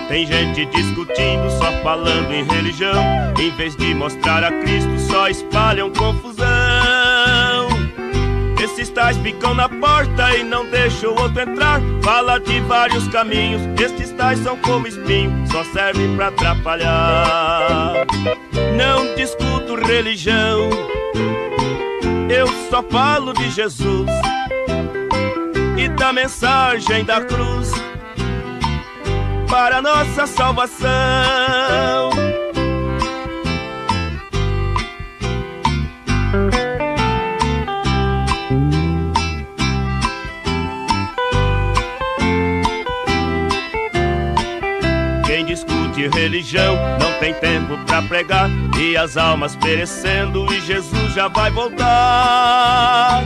Tem gente discutindo, só falando em religião. Em vez de mostrar a Cristo, só espalham confusão. Esses tais ficam na porta e não deixam o outro entrar. Fala de vários caminhos, estes tais são como espinho, só servem pra atrapalhar. Não discuto religião, eu só falo de Jesus e da mensagem da cruz para nossa salvação. Quem discute religião não tem tempo pra pregar, e as almas perecendo e Jesus já vai voltar.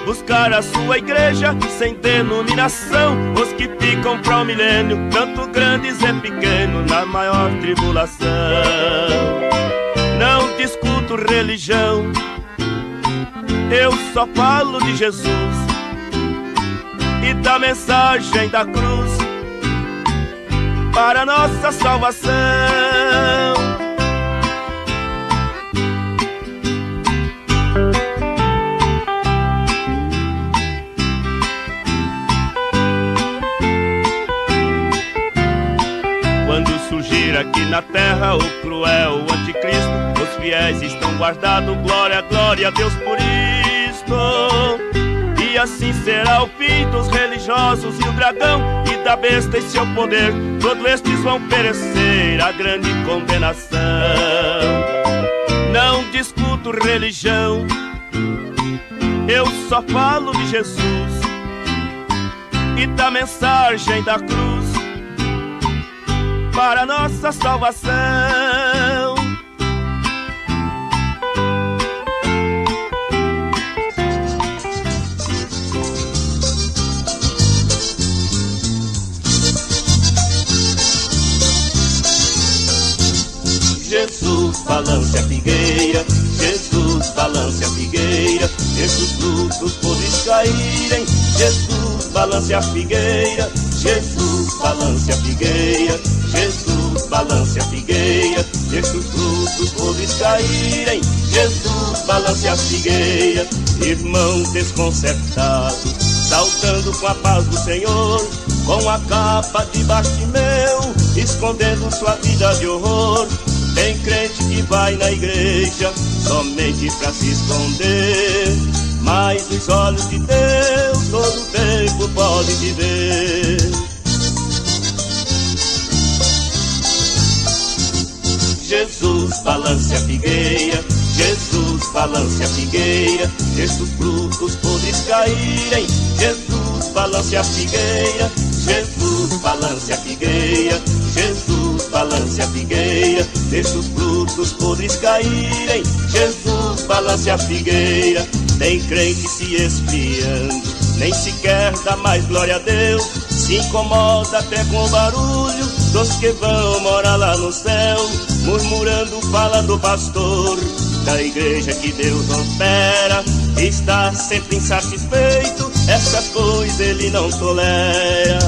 Buscar a sua igreja sem denominação, os que ficam para o milênio, tanto grandes e pequenos, na maior tribulação. Não discuto religião, eu só falo de Jesus e da mensagem da cruz para nossa salvação. Surgir aqui na terra o cruel anticristo, os fiéis estão guardados, glória, glória a Deus por isto. E assim será o fim dos religiosos e o dragão, e da besta e seu poder, todos estes vão perecer, a grande condenação. Não discuto religião, eu só falo de Jesus e da mensagem da cruz para nossa salvação. Jesus, balance a figueira, Jesus, balance a figueira, deixa os frutos podres caírem. Jesus, balance a figueira, Jesus, balance a figueira, Jesus, balance a figueira, deixa os frutos podres caírem. Jesus, balance a figueira. Irmão desconcertado, saltando com a paz do Senhor, com a capa debaixo de meu, escondendo sua vida de horror. Tem crente que vai na igreja somente pra se esconder, mas os olhos de Deus todo o tempo podem te ver. Jesus, balance a figueira, Jesus, balance a figueira, deixa os frutos podres caírem. Jesus, balance a figueira, Jesus, balance a figueira, Jesus, balance a figueira, deixa os frutos podres caírem. Jesus, balance a figueira. Tem crente se esfriando, nem sequer dá mais glória a Deus, se incomoda até com o barulho dos que vão morar lá no céu, murmurando fala do pastor da igreja que Deus opera. Está sempre insatisfeito, essas coisas ele não tolera.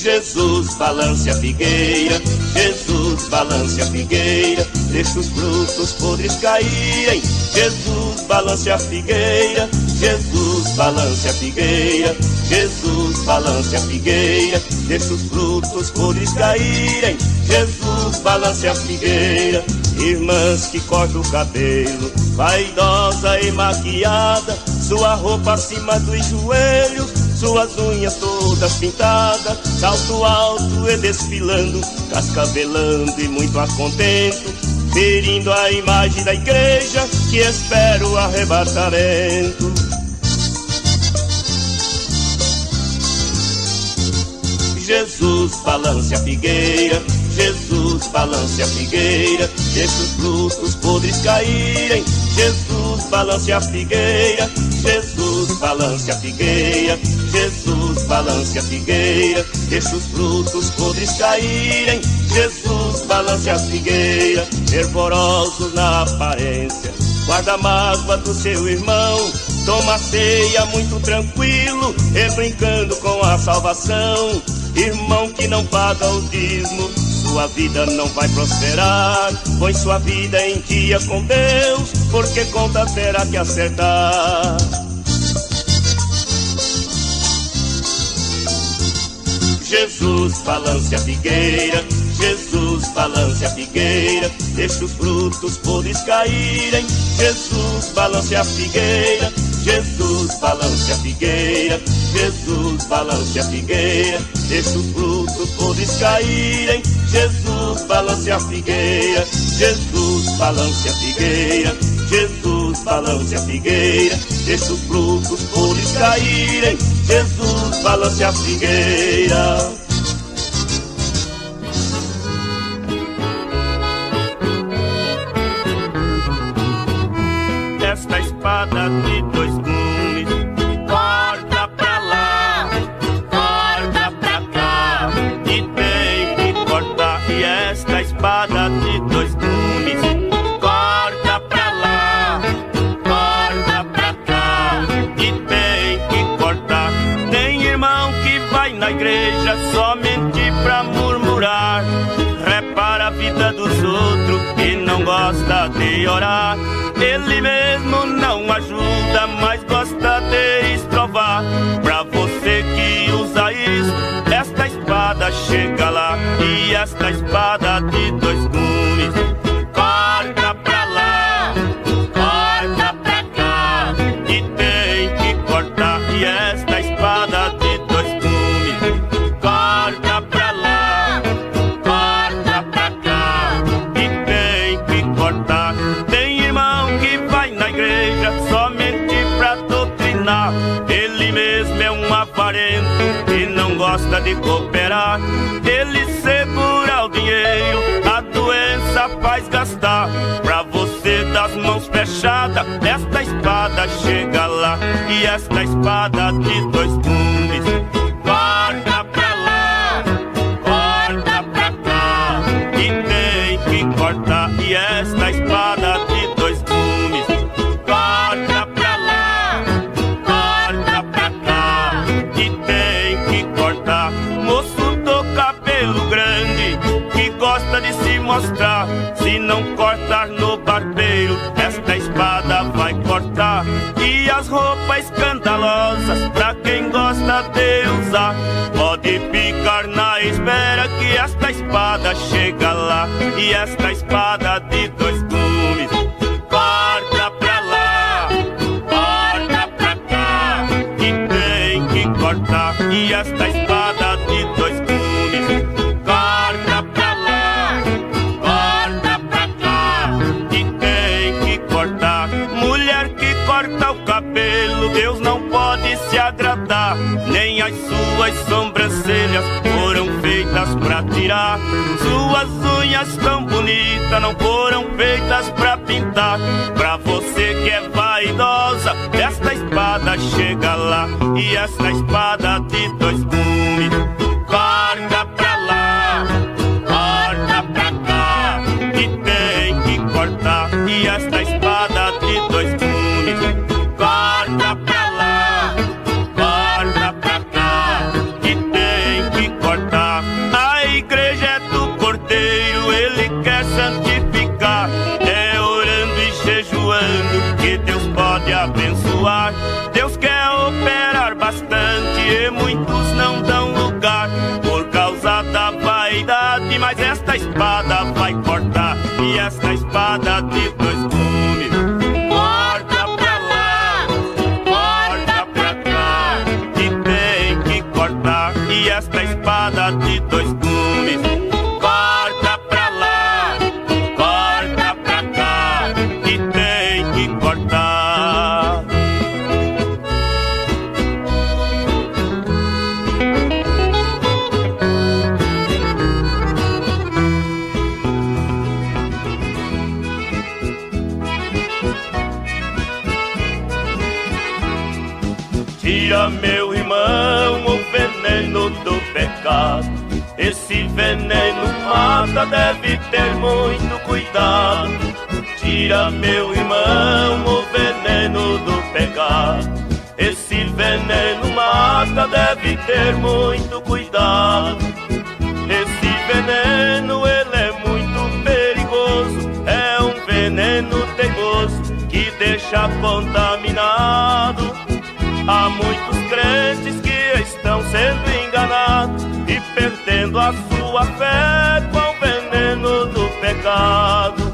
Jesus, balance a figueira, Jesus, balance a figueira, deixa os frutos podres caírem. Jesus, balance a figueira, Jesus, balance a figueira, Jesus, balance a figueira, deixa os frutos podres caírem. Jesus, balance a figueira. Irmãs que cortam o cabelo, vaidosa e maquiada, sua roupa acima dos joelhos, suas unhas todas pintadas, salto alto e desfilando, cascavelando e muito a contento, ferindo a imagem da igreja que espera o arrebatamento. Jesus, balance a figueira, Jesus, balance a figueira, deixa os frutos podres caírem. Jesus, balance a figueira, Jesus, balance a figueira, Jesus, balance a figueira, deixa os frutos podres caírem. Jesus, balance a figueira, fervorosos na aparência, guarda a mágoa do seu irmão, toma a ceia muito tranquilo, e brincando com a salvação. Irmão que não paga o dízimo, sua vida não vai prosperar. Põe sua vida em dia com Deus, porque conta terá que acertar. Jesus, balance a figueira, Jesus, balance a figueira, deixa os frutos podres caírem. Jesus, balance a figueira, Jesus, balance a figueira, Jesus, balance a figueira, deixa os frutos podres caírem. Jesus, balance a figueira, Jesus, balance a figueira, Jesus, balance a figueira, deixa os frutos podres caírem. Jesus, balance a figueira. Esta espada de dois gumes corta pra lá, corta pra cá, e tem que cortar. E esta espada de dois gumes corta pra lá, corta pra cá, e tem que cortar. Tem irmão que vai na igreja somente pra murmurar, repara a vida dos outros e não gosta de orar. Ele mesmo não ajuda, mas gosta de estrovar. Pra você que usa isso, esta espada chega lá. E esta espada de dois gumes corta pra lá, corta pra cá, e tem que cortar. E esta espada de dois gumes corta pra lá, corta pra cá, e tem que cortar. Tem irmão que vai na igreja somente pra doutrinar. Ele mesmo é um avarento e não gosta de cooperar. Ele segura o dinheiro, a doença faz gastar. Pra você das mãos fechadas, esta espada chega lá. E esta espada de dois gumes corta pra lá, corta pra cá, e tem que cortar. E esta espada de dois gumes corta pra lá, corta pra cá, e tem que cortar. Moço do cabelo grande que gosta de se mostrar, se não cortar no barbeiro, esta espada vai cortar. E as roupas escandalosas pra quem gosta de usar, pode ficar na espera que esta espada chega lá. E esta espada de dois gumes corta pra lá, corta pra cá, e tem que cortar. E esta espada de dois gumes corta pra lá, corta pra cá, e tem que cortar. Mulher que corta o cabelo, Deus não pode se agradar, nem as suas sobrancelhas foram feitas pra tirar. Suas unhas tão bonitas não foram feitas pra pintar. Pra você que é vaidosa, esta espada chega lá. E esta espada de dois gumes corta pra lá, corta pra cá, e tem que cortar. E esta espada de dois gumes corta pra lá, corta pra cá, e tem que cortar. A igreja é do Cordeiro, ele quer santificar. É orando e jejuando que Deus pode abençoar. Deus quer operar bastante e muitos não dão lugar por causa da vaidade, mas esta espada vai cortar. E esta espada de dois gumes corta pra lá, corta pra cá, e tem que cortar. E esta espada de dois gumes corta pra lá, corta pra cá, e tem que cortar. esse veneno mata, deve ter muito cuidado. Tira, meu irmão, o veneno do pecado. Esse veneno mata, deve ter muito cuidado. Esse veneno, ele é muito perigoso. É um veneno teimoso que deixa contaminado. Há muitos crentes que estão sendo enganados e perdendo a sua fé com o veneno do pecado.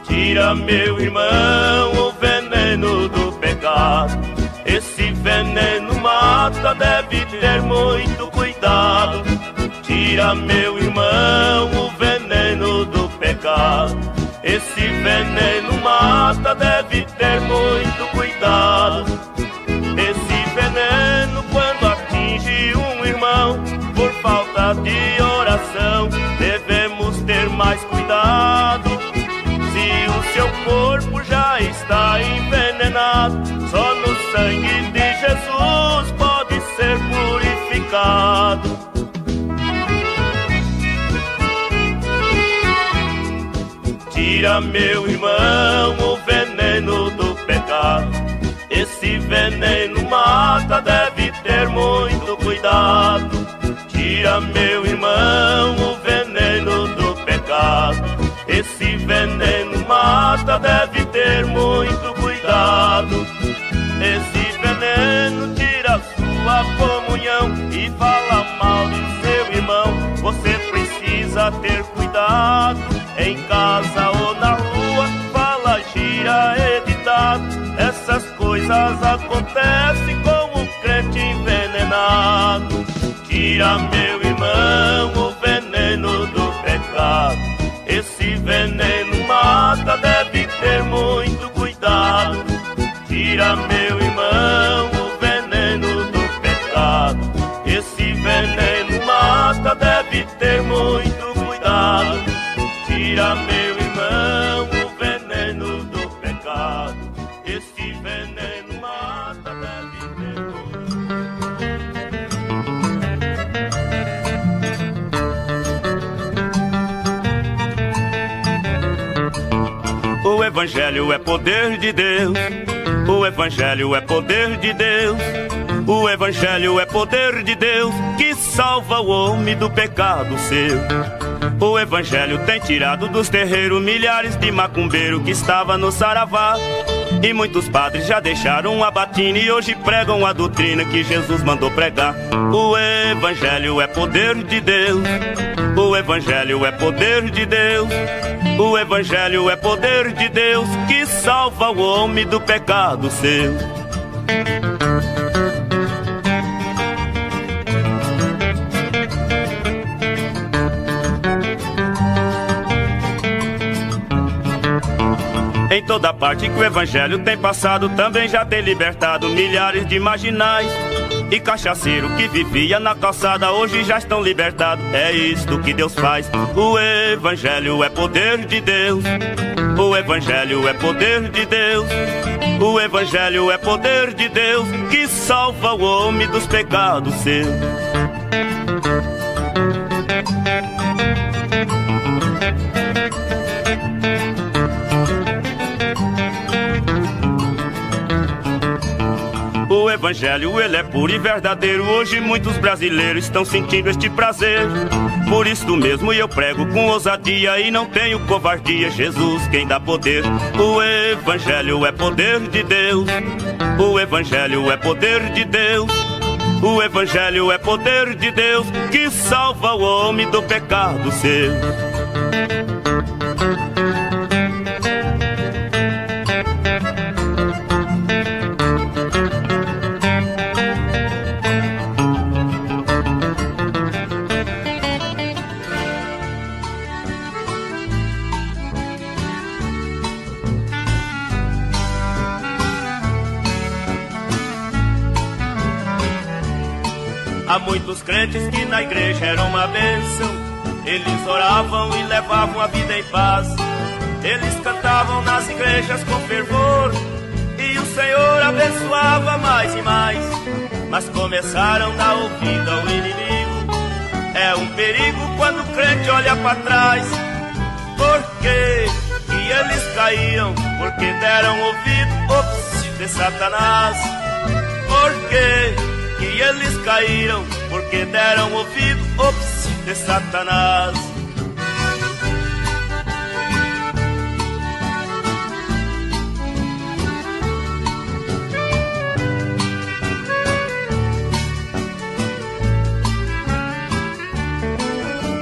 Tira, meu irmão, o veneno do pecado. Esse veneno mata, deve ter muito cuidado. Tira, meu irmão, o veneno do pecado. Esse veneno mata, deve ter muito cuidado. Esse veneno, quando atinge um irmão, por falta de oração, devemos ter mais cuidado. Se o seu corpo já está envenenado, só no sangue de Jesus pode ser purificado. Tira, meu irmão, o veneno do pecado. Esse veneno mata, deve ter muito cuidado. Tira, meu irmão, o veneno do pecado. Esse veneno mata, deve ter muito cuidado. Esse veneno tira sua comunhão e fala mal de seu irmão. Você precisa ter cuidado. Em casa ou na rua, fala, gira, editado. Essas coisas acontecem com o crente envenenado. Tira, meu irmão, o veneno do pecado. Esse veneno mata, deve ter muito cuidado. Tira, meu irmão, o veneno do pecado. Esse veneno mata, deve ter muito cuidado. Tira, meu irmão, o veneno do pecado. Esse veneno mata, deve ter muito. O Evangelho é poder de Deus. O Evangelho é poder de Deus. O Evangelho é poder de Deus que salva o homem do pecado seu. O Evangelho tem tirado dos terreiros milhares de macumbeiros que estava no saravá. E muitos padres já deixaram a batina e hoje pregam a doutrina que Jesus mandou pregar. O Evangelho é poder de Deus. O Evangelho é poder de Deus. O Evangelho é poder de Deus que salva o homem do pecado seu. Em toda parte que o Evangelho tem passado, também já tem libertado milhares de marginais. E cachaceiro que vivia na calçada, hoje já estão libertados. É isto que Deus faz. O Evangelho é poder de Deus. O Evangelho é poder de Deus. O Evangelho é poder de Deus que salva o homem dos pecados seus. O Evangelho, ele é puro e verdadeiro. Hoje muitos brasileiros estão sentindo este prazer. Por isso mesmo eu prego com ousadia e não tenho covardia. Jesus quem dá poder. O Evangelho é poder de Deus. O Evangelho é poder de Deus. O Evangelho é poder de Deus que salva o homem do pecado seu. Há muitos crentes que na igreja eram uma bênção. Eles oravam e levavam a vida em paz. Eles cantavam nas igrejas com fervor e o Senhor abençoava mais e mais. mas começaram a dar ouvido ao inimigo. É um perigo quando o crente olha para trás. Por que eles caíram? Porque deram ouvido, ops, de Satanás. Por que eles caíram? Porque deram ouvido, ops, de Satanás.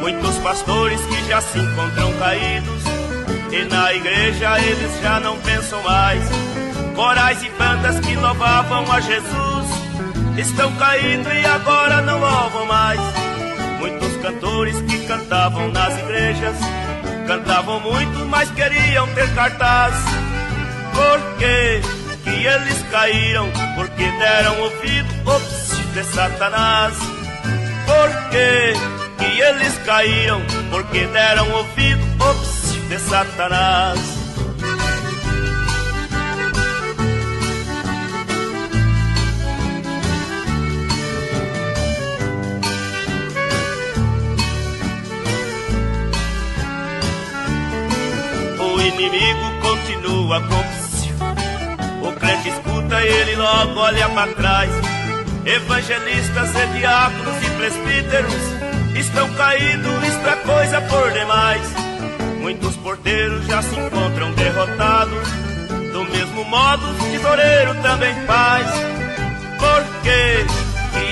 Muitos pastores que já se encontram caídos, e na igreja eles já não pensam mais. Corais e bandas que louvavam a Jesus estão caídos e agora não louvam mais. Muitos cantores que cantavam nas igrejas cantavam muito, mas queriam ter cartaz. Por que eles caíram? Porque deram ouvido, ops, de Satanás. Por que eles caíram? Porque deram ouvido, ops, de Satanás. O inimigo continua cúmplice. O crente escuta, ele logo olha para trás. Evangelistas e diáconos e presbíteros estão caídos, isto é coisa por demais. Muitos porteiros já se encontram derrotados. Do mesmo modo o tesoureiro também faz. Por que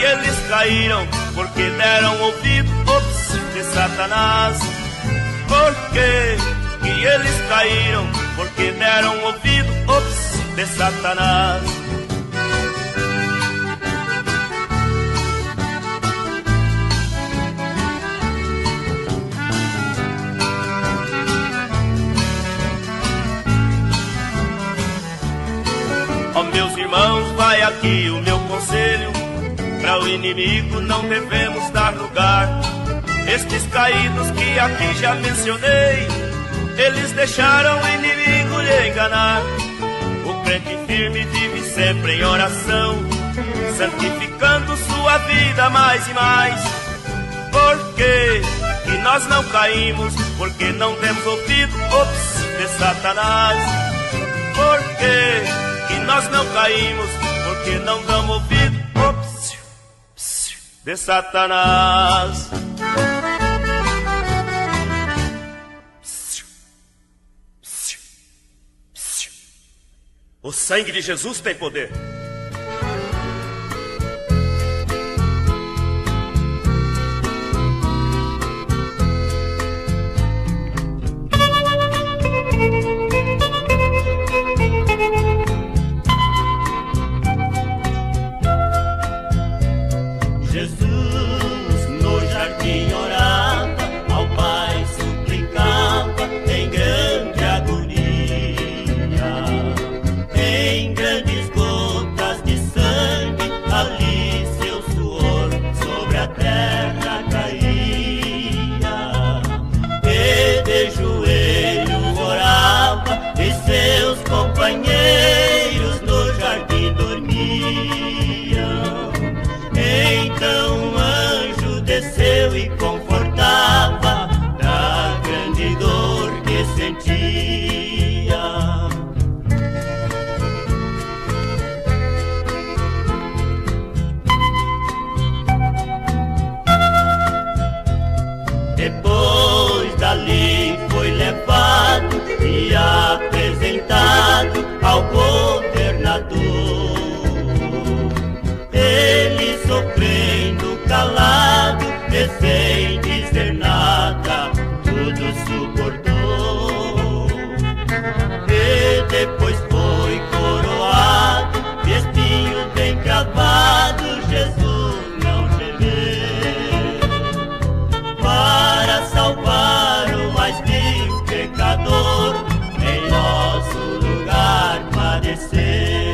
eles caíram? Porque deram ouvido, ops, de Satanás. Por que eles caíram? Porque deram ouvido, ops, de Satanás. Ó meus irmãos, vai aqui o meu conselho: para o inimigo não devemos dar lugar. Estes caídos que aqui já mencionei, eles deixaram o inimigo lhe enganar. O crente firme vive sempre em oração, santificando sua vida mais e mais. Por que nós não caímos? Porque não temos ouvido, ops, de Satanás. Por que nós não caímos? Porque não damos ouvido, ops, de Satanás. O sangue de Jesus tem poder. Companheiros no jardim dormiam. Então um anjo desceu e confortava da grande dor que sentia. Depois dali foi levado e apresentado ao governador. Ele sofrendo calado e sem dizer nada, tudo suportou. E depois foi coroado, de espinho bem cravado, Jesus não gemeu. Para salvar o mais vil pecador, em nosso lugar padecer.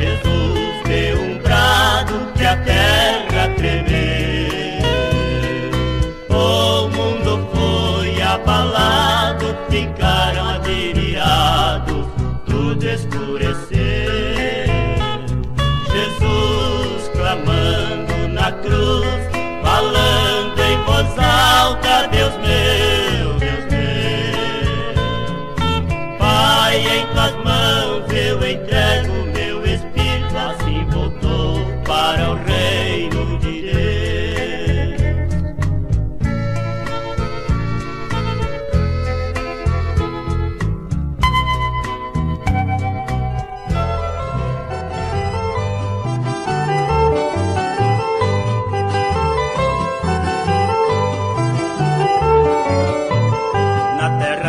Jesus deu um brado que a terra tremeu. O mundo foi abalado, ficaram admirados, tudo escureceu. Jesus clamando na cruz, falando em voz alta: Deus meu, Deus meu, Pai, em tuas mãos eu entrego meu espírito. Assim voltou para o reino de Deus.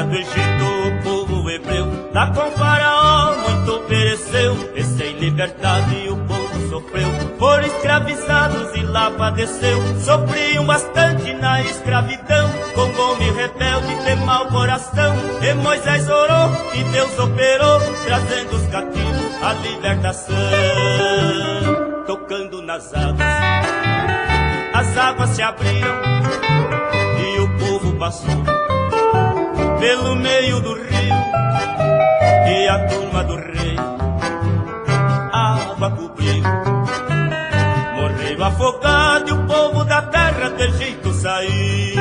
Do Egito o povo hebreu, lá com Faraó muito pereceu. E sem liberdade o povo sofreu, foram escravizados e lá padeceu. Sofriam bastante na escravidão, com homem rebelde de mau coração. E Moisés orou e Deus operou, trazendo os cativos à libertação. Tocando nas águas, as águas se abriram e o povo passou pelo meio do rio, e a turma do rei a água cobriu. Morreram afogados e o povo da terra do Egito saiu.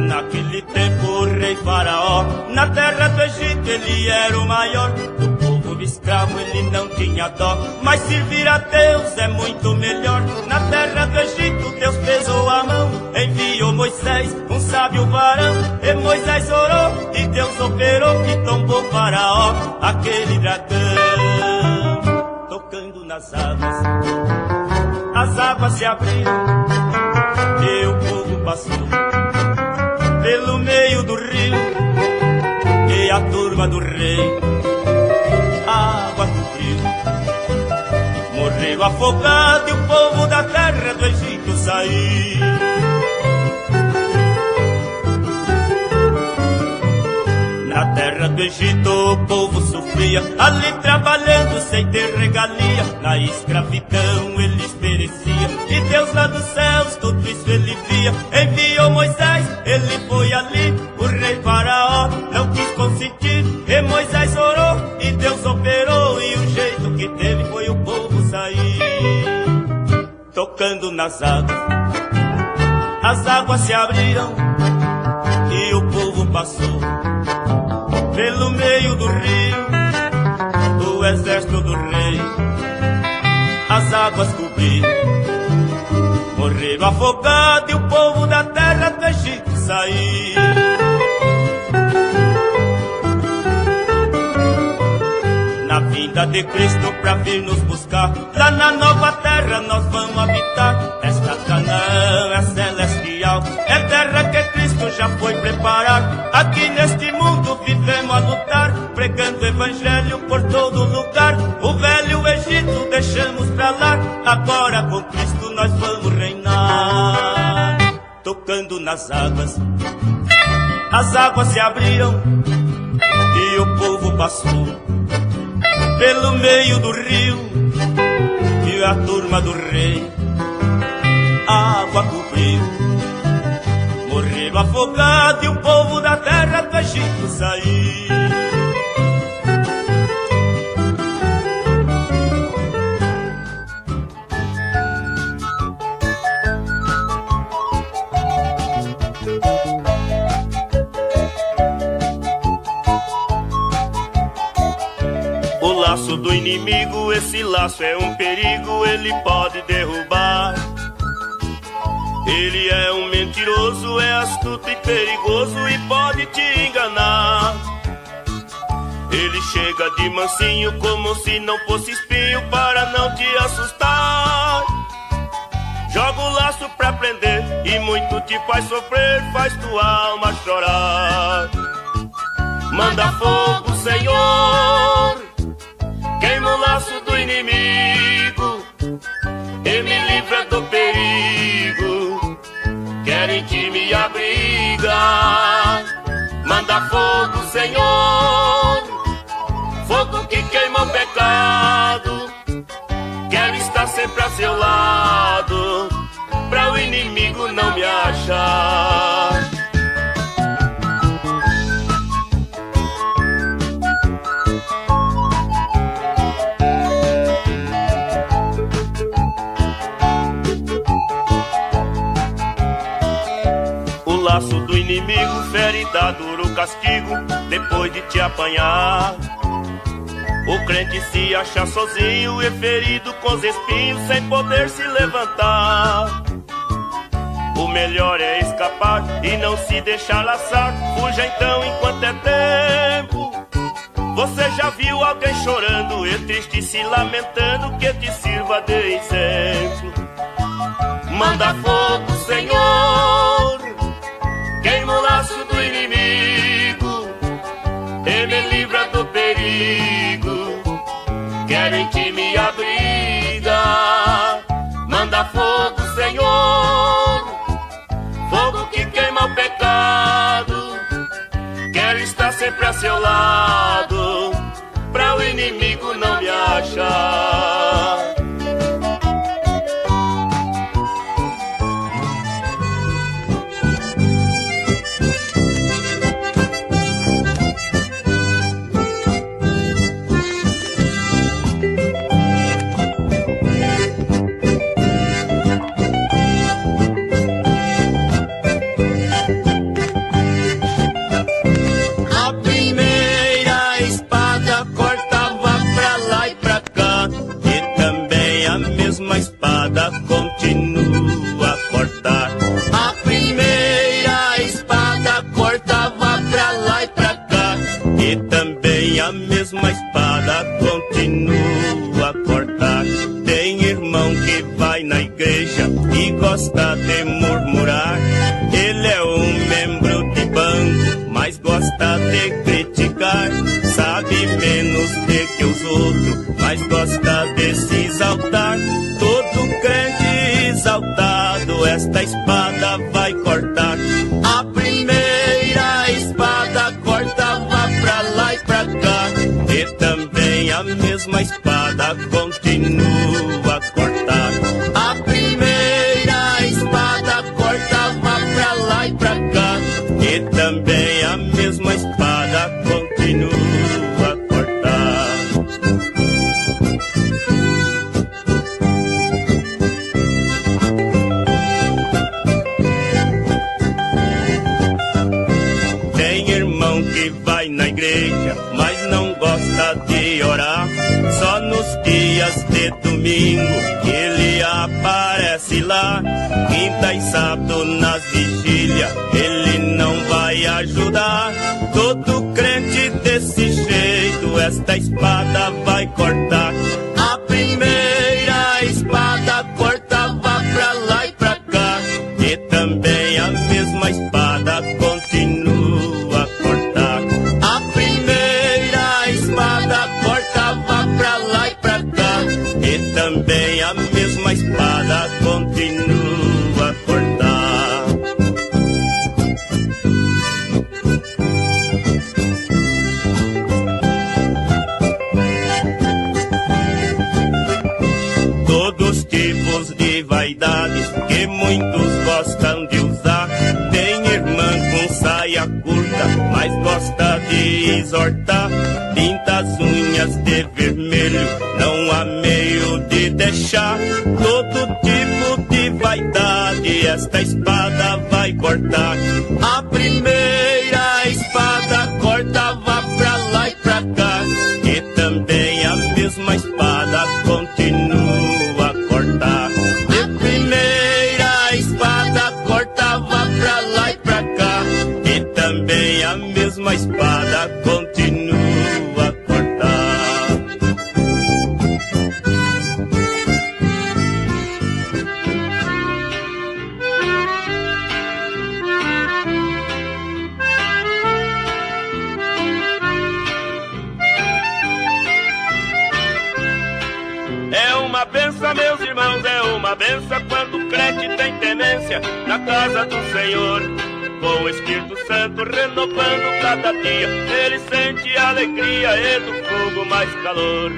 Naquele tempo o rei Faraó, na terra do Egito ele era o maior. Do povo escravo ele não tinha dó, mas servir a Deus é muito melhor. Na terra do Egito Deus pesou a mão, enviou Moisés, um sábio varão. E Moisés orou e Deus operou, e tombou Faraó, aquele dragão. Tocando nas águas, as águas se abriram e o povo passou pelo meio do rio, e a turma do rei a água cobriu. Morreram afogados e o povo da terra do Egito saiu. Na terra do Egito o povo sofria, ali trabalhando sem ter regalia. Na escravidão eles pereciam, e Deus lá dos céus tudo isso ele via. Enviou Moisés, ele foi ali. O rei Faraó não quis consentir, e Moisés orou e Deus operou, e o jeito que teve foi o povo sair. Tocando nas águas, as águas se abriram e o povo passou pelo meio do rio, o exército do rei as águas cobriu. Morreram afogados e o povo da terra do Egito saiu. Na vinda de Cristo pra vir nos buscar, lá na nova terra nós vamos habitar. Esta Canaã é celestial, é terra que Cristo já foi preparar. Aqui neste mundo vivemos a lutar, pregando o evangelho por todo lugar. O velho Egito deixamos pra lá, agora com Cristo nós vamos reinar. Tocando nas águas, as águas se abriram e o povo passou pelo meio do rio, e a turma do rei a água cobriu. Morreram afogados e o povo da terra do Egito saiu. O laço do inimigo, esse laço é um perigo, ele pode derrubar. Ele é um mentiroso, é astuto e perigoso e pode te enganar. Ele chega de mansinho como se não fosse espinho para não te assustar. Joga o laço pra prender e muito te faz sofrer, faz tua alma chorar. Manda fogo, Senhor, queima o laço do inimigo e me livra do perigo. Querem que me abriga, manda Manda fogo, Senhor, fogo que queima o pecado. Quero estar sempre a seu lado, pra o inimigo não me achar. O laço do inimigo fere, dá duro castigo depois de te apanhar. O crente se acha sozinho e ferido com os espinhos sem poder se levantar. O melhor é escapar e não se deixar laçar. Fuja então enquanto é tempo. Você já viu alguém chorando e triste se lamentando? Que te sirva de exemplo. Manda fogo, Senhor, queima o laço do inimigo e me livra do perigo. Quero em ti me abriga. Manda fogo, Senhor, fogo que queima o pecado. Quero estar sempre a seu lado, pra o inimigo não me achar. Continua a cortar. A primeira espada cortava pra lá e pra cá, e também a mesma espada continua a cortar. Tem irmão que vai na igreja e gosta de murmurar. Ele é um membro de bando, mas gosta de criticar. Sabe menos do que os outros, mas gosta de se exaltar. Todo crente exaltado esta espada vai cortar. A primeira espada cortava pra lá e pra cá, e também a mesma espada continua a cortar. A primeira espada cortava pra lá e pra cá, e também a mesma espada continua a cortar. Que vai na igreja, mas não gosta de orar. Só nos dias de domingo ele aparece lá. Quinta e sábado nas vigílias ele não vai ajudar. Todo crente desse jeito esta espada vai cortar. A primeira espada cortava pra lá e pra cá, e também a mesma espada continua a cortar. A primeira espada cortava pra lá e pra cá, e também a mesma espada continua a cortar. Todos os tipos de vaidades que muitos gostam de usar. Tem irmã com saia curta, mas gosta de exortar. Pinta as unhas de vermelho, não há meio de deixar. Todo tipo de vaidade esta espada vai cortar. A primeira espada cortava pra lá e pra cá, e também a mesma espada continua a cortar. A primeira espada cortava pra lá e pra cá, e também a mesma espada continua a cortar. É uma benção, meus irmãos, é uma benção quando o crente tem temência na casa do Senhor. com o Espírito Santo renovando cada dia. Ele sente alegria e do fogo mais calor.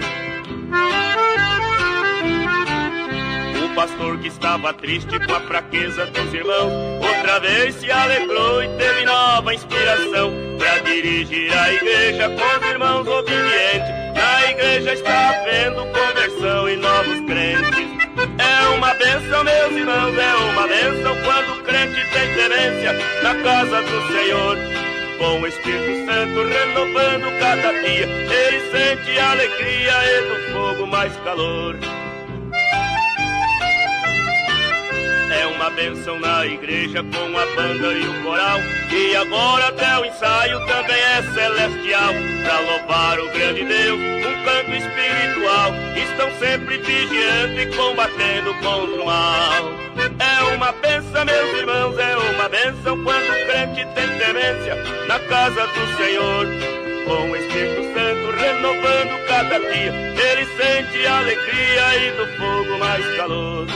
O pastor que estava triste com a fraqueza dos irmãos, outra vez se alegrou e teve nova inspiração para dirigir a igreja com os irmãos obedientes. Na igreja está havendo conversão e novos crentes. É uma bênção, meus irmãos, é uma bênção quando o crente tem temência na casa do Senhor. Com o Espírito Santo renovando cada dia, ele sente alegria e do fogo mais calor. É uma bênção na igreja com a banda e o coral, e agora até o ensaio também é celestial. Pra louvar o grande Deus, um canto espiritual, estão sempre vigiando e combatendo contra o mal. É uma bênção, meus irmãos, é uma bênção quando o crente tem temência na casa do Senhor. Com o Espírito Santo renovando cada dia, ele sente alegria e do fogo mais calor.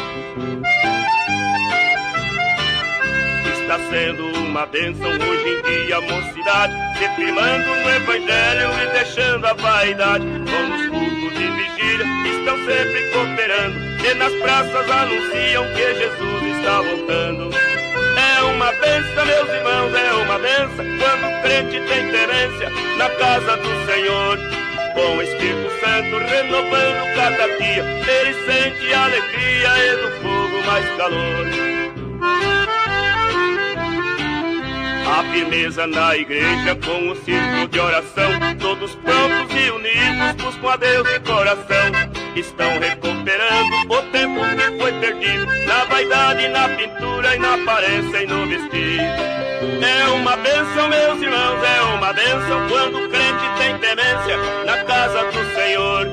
Está sendo uma bênção hoje em dia a mocidade, se firmando no Evangelho e deixando a vaidade. Com os cultos de vigília estão sempre cooperando, e nas praças anunciam que Jesus está voltando. É uma bênção, meus irmãos, é uma bênção quando o crente tem temência na casa do Senhor. Com o Espírito Santo renovando cada dia, ele sente alegria e do fogo mais calor. A firmeza na igreja com o círculo de oração, todos prontos e unidos buscam a Deus de coração. Estão recuperando o tempo que foi perdido na vaidade, na pintura e na aparência e no vestido. É uma bênção, meus irmãos, é uma bênção quando o crente tem temência na casa do Senhor.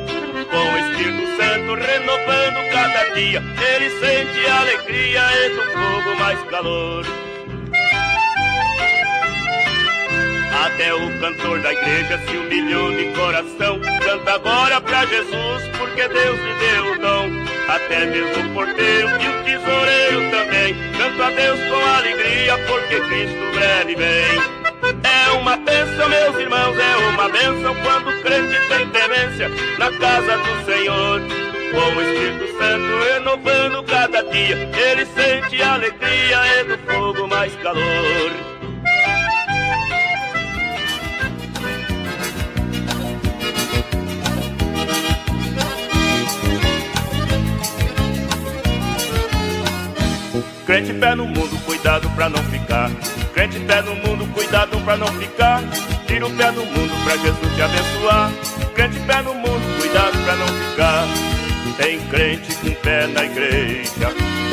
Com o Espírito Santo renovando cada dia, ele sente alegria e do fogo mais calor. Até o cantor da igreja se humilhou de coração, canta agora pra Jesus, porque Deus lhe deu o dom. Até mesmo o porteiro e o tesoureiro também, canta a Deus com alegria, porque Cristo breve vem. É uma bênção, meus irmãos, é uma bênção quando o crente tem temência na casa do Senhor. Com o Espírito Santo renovando cada dia, ele sente alegria e do fogo mais calor. Crente pé no mundo, cuidado pra não ficar. Crente pé no mundo, cuidado pra não ficar. Tira o pé do mundo pra Jesus te abençoar. Crente pé no mundo, cuidado pra não ficar. Tem crente com pé na igreja,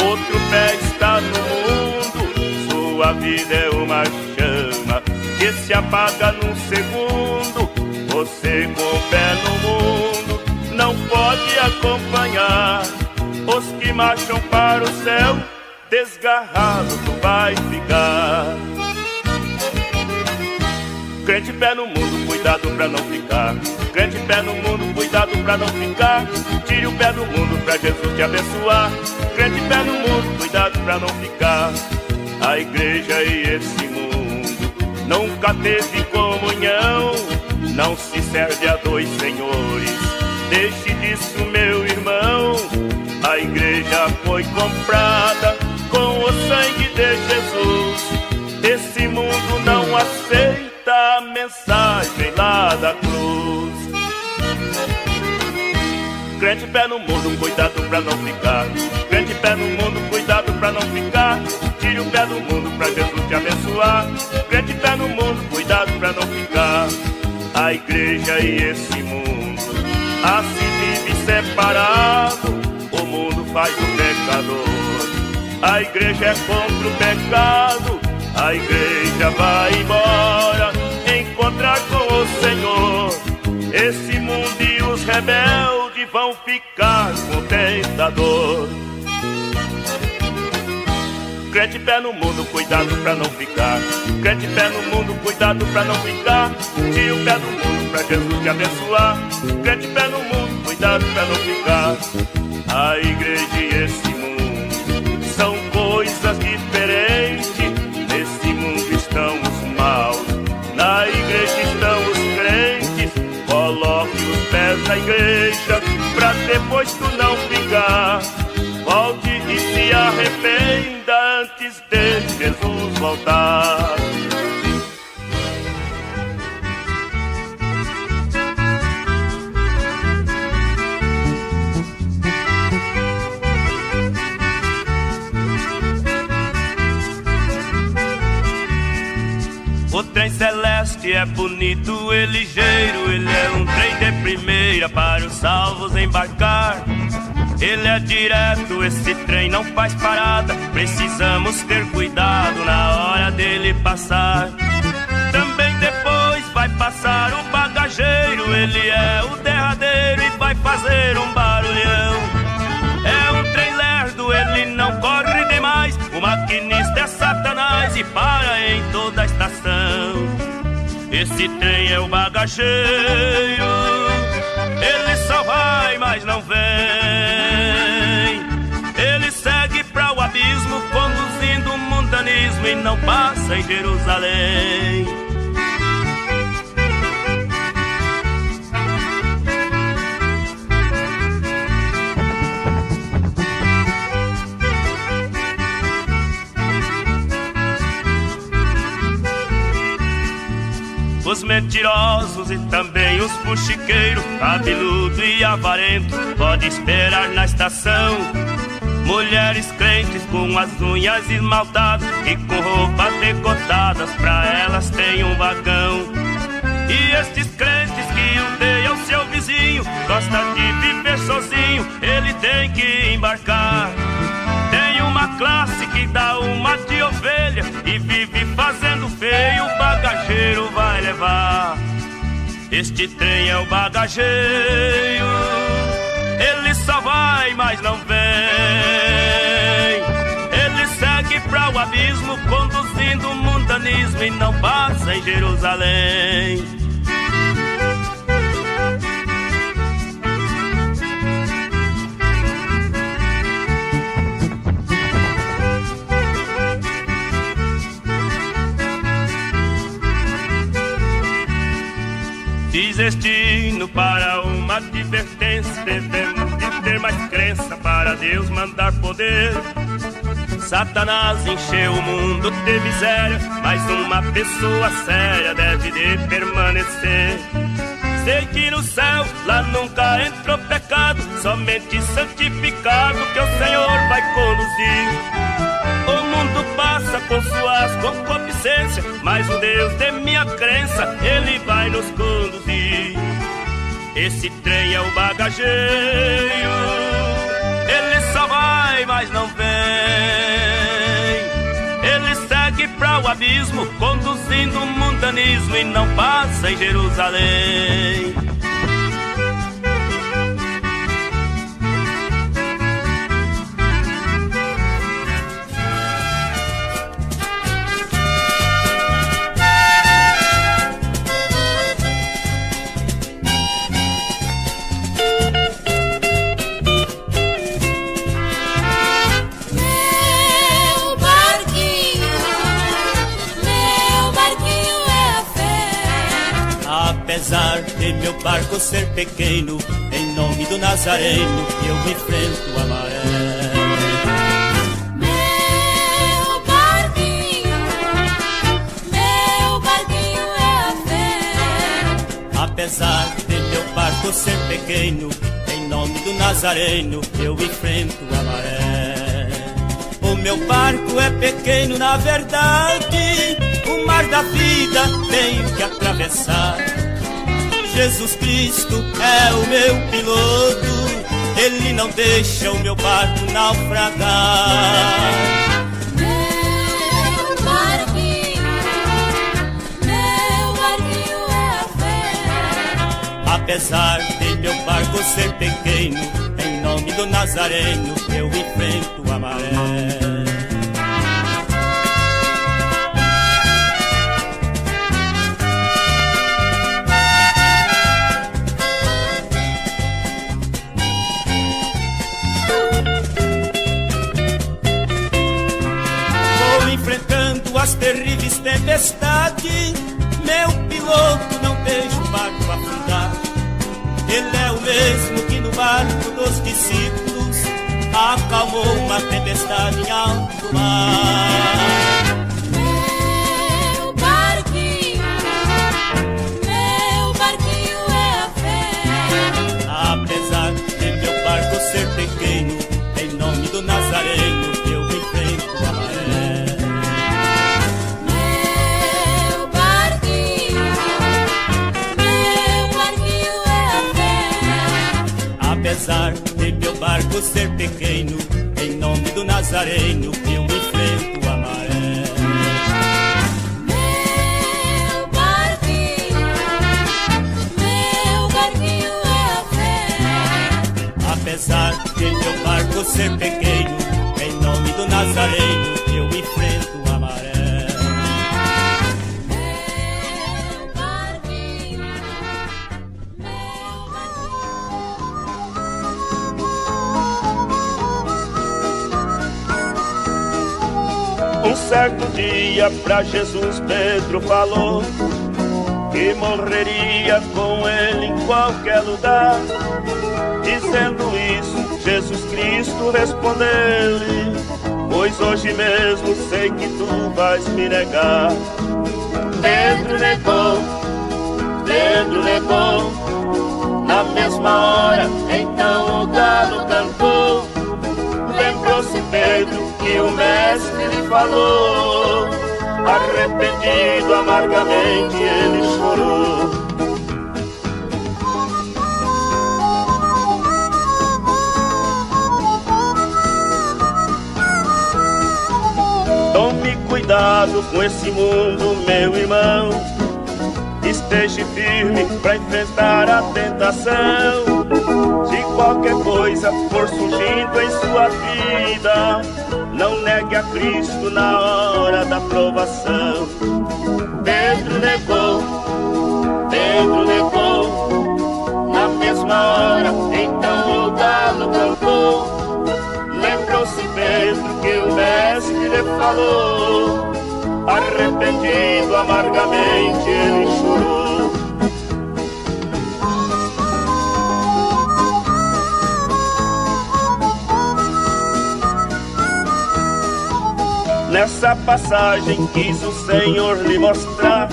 outro pé está no mundo. Sua vida é uma chama que se apaga num segundo. Você com o pé no mundo não pode acompanhar os que marcham para o céu. Desgarrado tu vai ficar. Crente pé no mundo, cuidado pra não ficar. Crente pé no mundo, cuidado pra não ficar. Tire o pé do mundo pra Jesus te abençoar. Crente pé no mundo, cuidado pra não ficar. A igreja e esse mundo nunca teve comunhão. Não se serve a dois senhores, deixe disso, meu irmão. A igreja foi comprada com o sangue de Jesus. Esse mundo não aceita a mensagem lá da cruz. Crente pé no mundo, cuidado pra não ficar. Crente pé no mundo, cuidado pra não ficar. Tire o pé do mundo pra Jesus te abençoar. Crente pé no mundo, cuidado pra não ficar. A igreja e esse mundo assim vive separado. O mundo faz o pecador, a igreja é contra o pecado. A igreja vai embora encontrar com o Senhor. Esse mundo e os rebeldes vão ficar com o tentador. Crente pé no mundo, cuidado pra não ficar. Crente pé no mundo, cuidado pra não ficar. Tire o pé do mundo pra Jesus te abençoar. Crente pé no mundo, cuidado pra não ficar. A igreja e esse mundo são coisas diferentes. Nesse mundo pés na igreja, pra depois tu não ficar. Volte e se arrependa antes de Jesus voltar. O trem celeste é bonito e ligeiro, ele é um trem de primeira para os salvos embarcar. Ele é direto, esse trem não faz parada, precisamos ter cuidado na hora dele passar. Também depois vai passar o bagageiro, ele é o derradeiro e vai fazer um barulhão. É um trem lerdo, ele não corre demais, o maquinista é Satanás e para em toda a estação. Esse trem é o bagageiro, ele só vai, mas não vem. Ele segue para o abismo, conduzindo o mundanismo e não passa em Jerusalém. Os mentirosos e também os fuxiqueiros, cabeludo e avarento, pode esperar na estação. Mulheres crentes com as unhas esmaltadas e com roupas decotadas, pra elas tem um vagão. E estes crentes que odeiam seu vizinho, gosta de viver sozinho, ele tem que embarcar. Tem uma classe que dá uma de ovelha e vive fazendo feio, o bagageiro vai levar. Este trem é o bagageiro, ele só vai, mas não vem. Ele segue para o abismo, conduzindo o mundanismo e não passa em Jerusalém. Diz este hino para uma advertência, devemos de ter mais crença para Deus mandar poder. Satanás encheu o mundo de miséria, mas uma pessoa séria deve de permanecer. Sei que no céu lá nunca entrou pecado, somente santificado que o Senhor vai conduzir. O mundo passa com suas concupiscências, mas o Deus de minha crença, ele vai nos conduzir. Esse trem é o bagageiro, ele só vai, mas não vem. Ele segue para o abismo, conduzindo o mundanismo e não passa em Jerusalém. Apesar de meu barco ser pequeno, em nome do Nazareno eu enfrento a maré. Meu barquinho é a fé. Apesar de meu barco ser pequeno, em nome do Nazareno eu enfrento a maré. O meu barco é pequeno na verdade, o mar da vida tenho que atravessar. Jesus Cristo é o meu piloto, ele não deixa o meu barco naufragar. Meu barquinho é a fé. Apesar de meu barco ser pequeno, em nome do Nazareno eu enfrento a maré. As terríveis tempestades, meu piloto não deixa o barco afundar. Ele mesmo que no barco dos discípulos acalmou uma tempestade em alto mar. Meu barquinho é a fé. Apesar de meu barco ser pequeno, em nome do Nazareno eu enfrento a maré. Meu barquinho é a fé. Apesar de meu barco ser pequeno, em nome do Nazareno eu enfrento a maré. Meu barquinho é a fé. Apesar de meu barco ser pequeno, em nome do Nazareno eu enfrento a maré. Meu barquinho. Um certo dia pra Jesus Pedro falou que morreria com ele em qualquer lugar. Dizendo isso, Jesus Cristo respondeu-lhe: pois hoje mesmo sei que tu vais me negar. Pedro negou, na mesma hora, então o galo cantou. Lembrou-se Pedro que o mestre lhe falou. Arrependido amargamente ele chorou. Tome cuidado com esse mundo, meu irmão. Esteja firme para enfrentar a tentação. Se qualquer coisa for surgindo em sua vida, não negue a Cristo na hora da provação. Pedro negou, na mesma hora, então o galo cantou. Lembrou-se Pedro que o mestre lhe falou. Arrependido amargamente ele chorou. Nessa passagem quis o Senhor lhe mostrar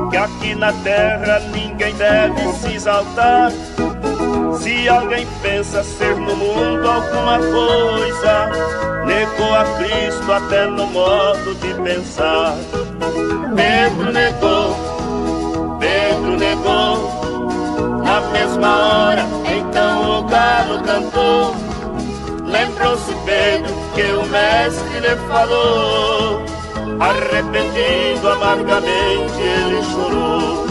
que aqui na terra ninguém deve se exaltar. Se alguém pensa ser no mundo alguma coisa, negou a Cristo até no modo de pensar. Pedro negou, na mesma hora, então o galo cantou. Lembrou-se Pedro que o mestre lhe falou. Arrependido amargamente ele chorou.